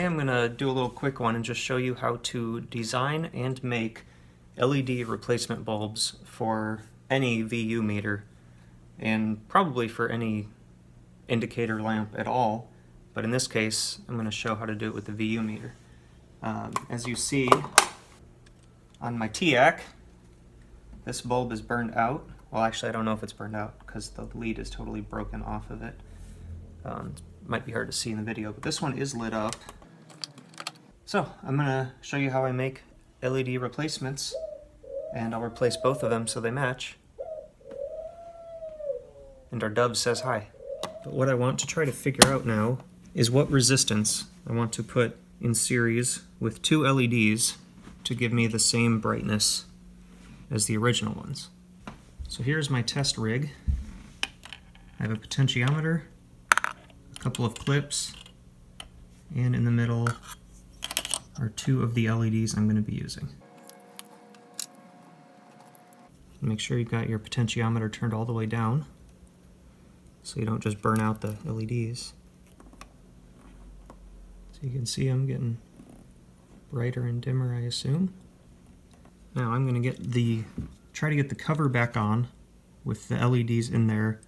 Today I'm going to do a little quick one and just show you how to design and make LED replacement bulbs for any VU meter and probably for any indicator lamp at all, but in this case I'm going to show how to do it with the VU meter. As you see on my TIAC, this bulb is burned out. Well, actually I don't know if it's burned out because the lead is totally broken off of it. It might be hard to see in the video, but this one is lit up. So I'm going to show you how I make LED replacements, and I'll replace both of them so they match. And our dove says hi. But what I want to try to figure out now is what resistance I want to put in series with two LEDs to give me the same brightness as the original ones. So here's my test rig. I have a potentiometer, a couple of clips, and in the middle are two of the LEDs I'm going to be using. Make sure you've got your potentiometer turned all the way down so you don't just burn out the LEDs. So you can see them getting brighter and dimmer, I assume. Now I'm going to try to get the cover back on with the LEDs in there,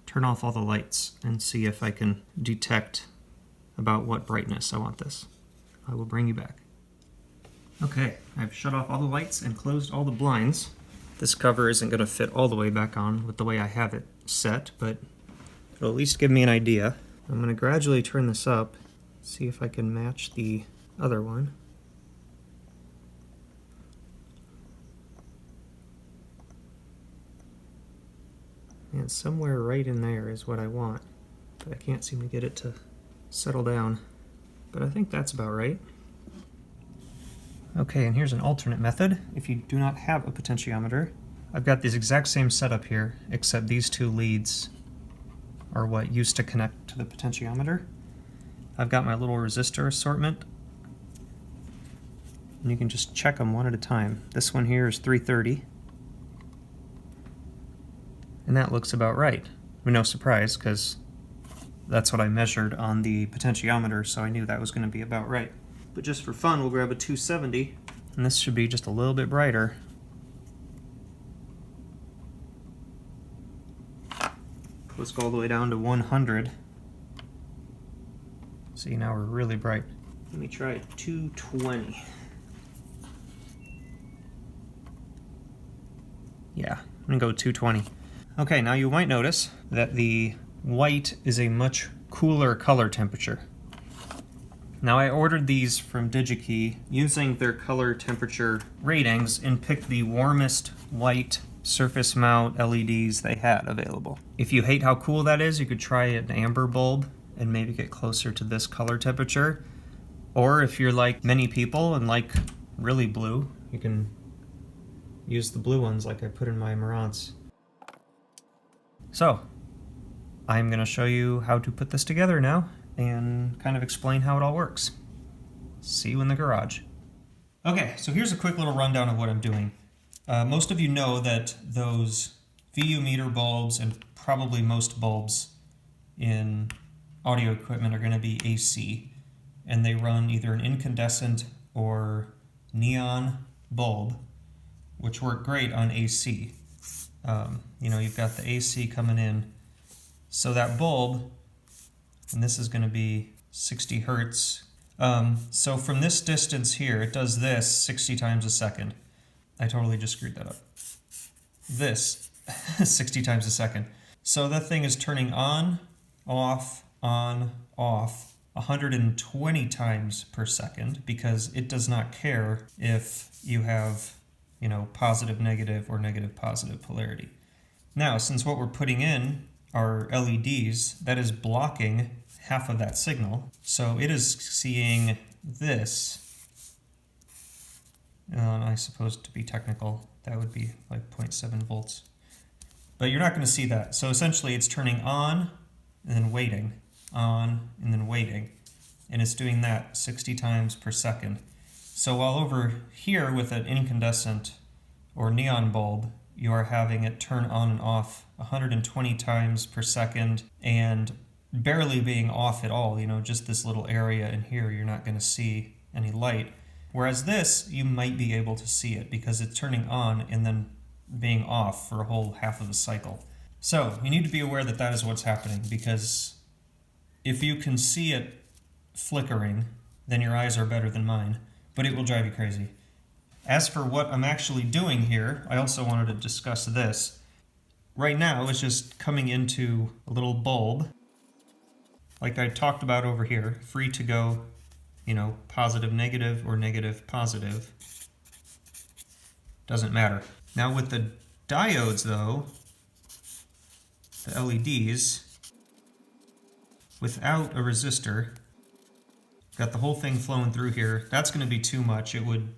turn off all the lights, and see if I can detect about what brightness I want this. I will bring you back. Okay, I've shut off all the lights and closed all the blinds. This cover isn't going to fit all the way back on with the way I have it set, but it'll at least give me an idea. I'm going to gradually turn this up, see if I can match the other one. And somewhere right in there is what I want, but I can't seem to get it to settle down. But I think that's about right. Okay, and here's an alternate method. If you do not have a potentiometer, I've got this exact same setup here, except these two leads are what used to connect to the potentiometer. I've got my little resistor assortment, and you can just check them one at a time. This one here is 330, and that looks about right. No surprise, because that's what I measured on the potentiometer, so I knew that was going to be about right. But just for fun, we'll grab a 270, and this should be just a little bit brighter. Let's go all the way down to 100. See, now we're really bright. Let me try 220. Yeah, I'm gonna go 220. Okay, now you might notice that the white is a much cooler color temperature. Now I ordered these from DigiKey using their color temperature ratings and picked the warmest white surface mount LEDs they had available. If you hate how cool that is, you could try an amber bulb and maybe get closer to this color temperature. Or if you're like many people and like really blue, you can use the blue ones like I put in my Marantz. So, I'm going to show you how to put this together now and kind of explain how it all works. See you in the garage. Okay, so here's a quick little rundown of what I'm doing. Most of you know that those VU meter bulbs and probably most bulbs in audio equipment are going to be AC, and they run either an incandescent or neon bulb, which work great on AC. You know, you've got the AC coming in, so that bulb, and this is going to be 60 hertz. So from this distance here, it does this 60 times a second. I totally just screwed that up. This 60 times a second. So that thing is turning on, off, 120 times per second, because it does not care if you have, you know, positive, negative, or negative, positive polarity. Now, since what we're putting in are LEDs, that is blocking half of that signal. So it is seeing this. I suppose to be technical, that would be like 0.7 volts. But you're not going to see that. So essentially it's turning on and then waiting, on and then waiting. And it's doing that 60 times per second. So while over here with an incandescent or neon bulb, you are having it turn on and off 120 times per second and barely being off at all, you know, just this little area in here, you're not going to see any light. Whereas this, you might be able to see it because it's turning on and then being off for a whole half of a cycle. So you need to be aware that that is what's happening, because if you can see it flickering, then your eyes are better than mine, but it will drive you crazy. As for what I'm actually doing here, I also wanted to discuss this. Right now, it's just coming into a little bulb, like I talked about over here, free to go, you know, positive, negative, or negative, positive. Doesn't matter. Now with the diodes though, the LEDs, without a resistor, got the whole thing flowing through here, that's going to be too much. It would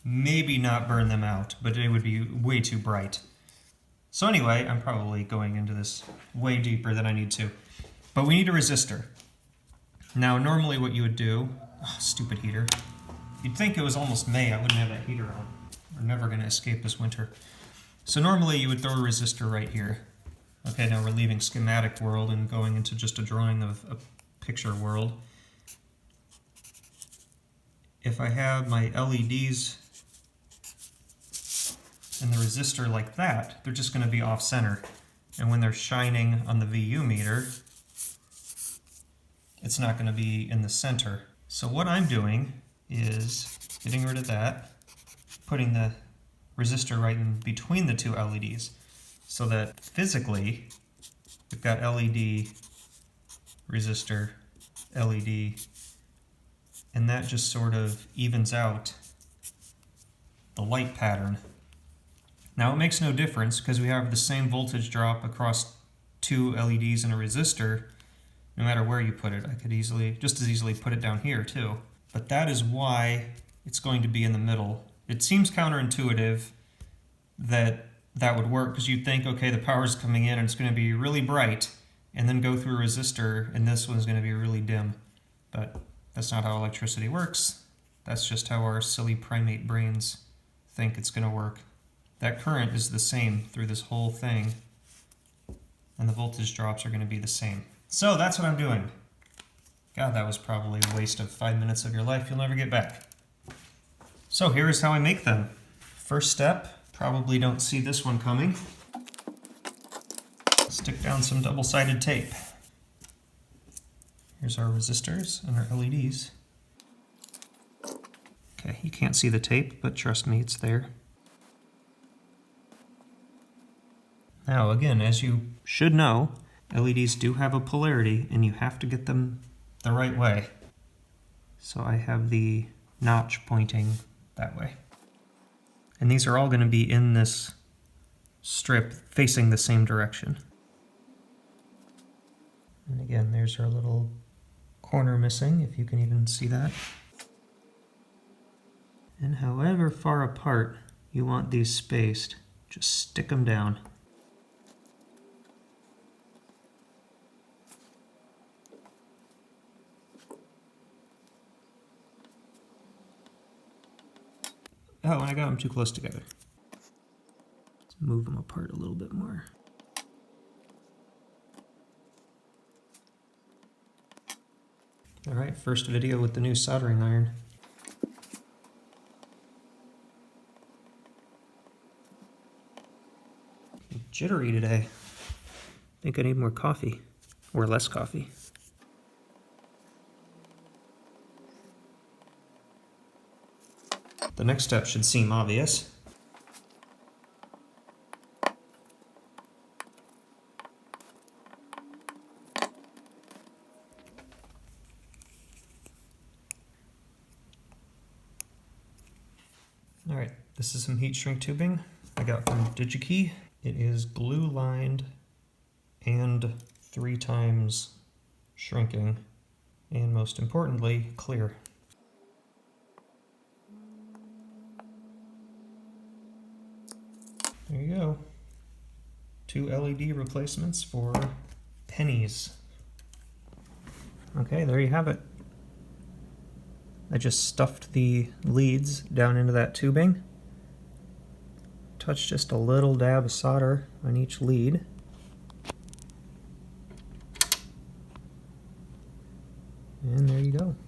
maybe not burn them out, but it would be way too bright. So anyway, I'm probably going into this way deeper than I need to. But we need a resistor. Now normally what you would do, oh, stupid heater. You'd think it was almost May, I wouldn't have that heater on. We're never going to escape this winter. So normally you would throw a resistor right here. Okay, now we're leaving schematic world and going into just a drawing of a picture world. If I have my LEDs and the resistor like that, they're just going to be off-center. And when they're shining on the VU meter, it's not going to be in the center. So what I'm doing is getting rid of that, putting the resistor right in between the two LEDs, so that physically we've got LED, resistor, LED, and that just sort of evens out the light pattern. Now it makes no difference because we have the same voltage drop across two LEDs and a resistor no matter where you put it. I could just as easily put it down here too. But that is why it's going to be in the middle. It seems counterintuitive that that would work, because you'd think, okay, the power's coming in and it's going to be really bright, and then go through a resistor and this one's going to be really dim. But that's not how electricity works. That's just how our silly primate brains think it's going to work. That current is the same through this whole thing, and the voltage drops are going to be the same. So that's what I'm doing. God, that was probably a waste of 5 minutes of your life you'll never get back. So here's how I make them. First step, probably don't see this one coming. Stick down some double-sided tape. Here's our resistors and our LEDs. Okay, you can't see the tape, but trust me, it's there. Now again, as you should know, LEDs do have a polarity and you have to get them the right way. So I have the notch pointing that way. And these are all going to be in this strip facing the same direction. And again, there's our little corner missing, if you can even see that. And however far apart you want these spaced, just stick them down. Oh, and I got them too close together. Let's move them apart a little bit more. All right, first video with the new soldering iron. I'm jittery today. I think I need more coffee, or less coffee. The next step should seem obvious. All right, this is some heat shrink tubing I got from DigiKey. It is glue lined and 3 times shrinking, and most importantly, clear. There you go. 2 LED replacements for pennies. Okay, there you have it. I just stuffed the leads down into that tubing. Touched just a little dab of solder on each lead. go.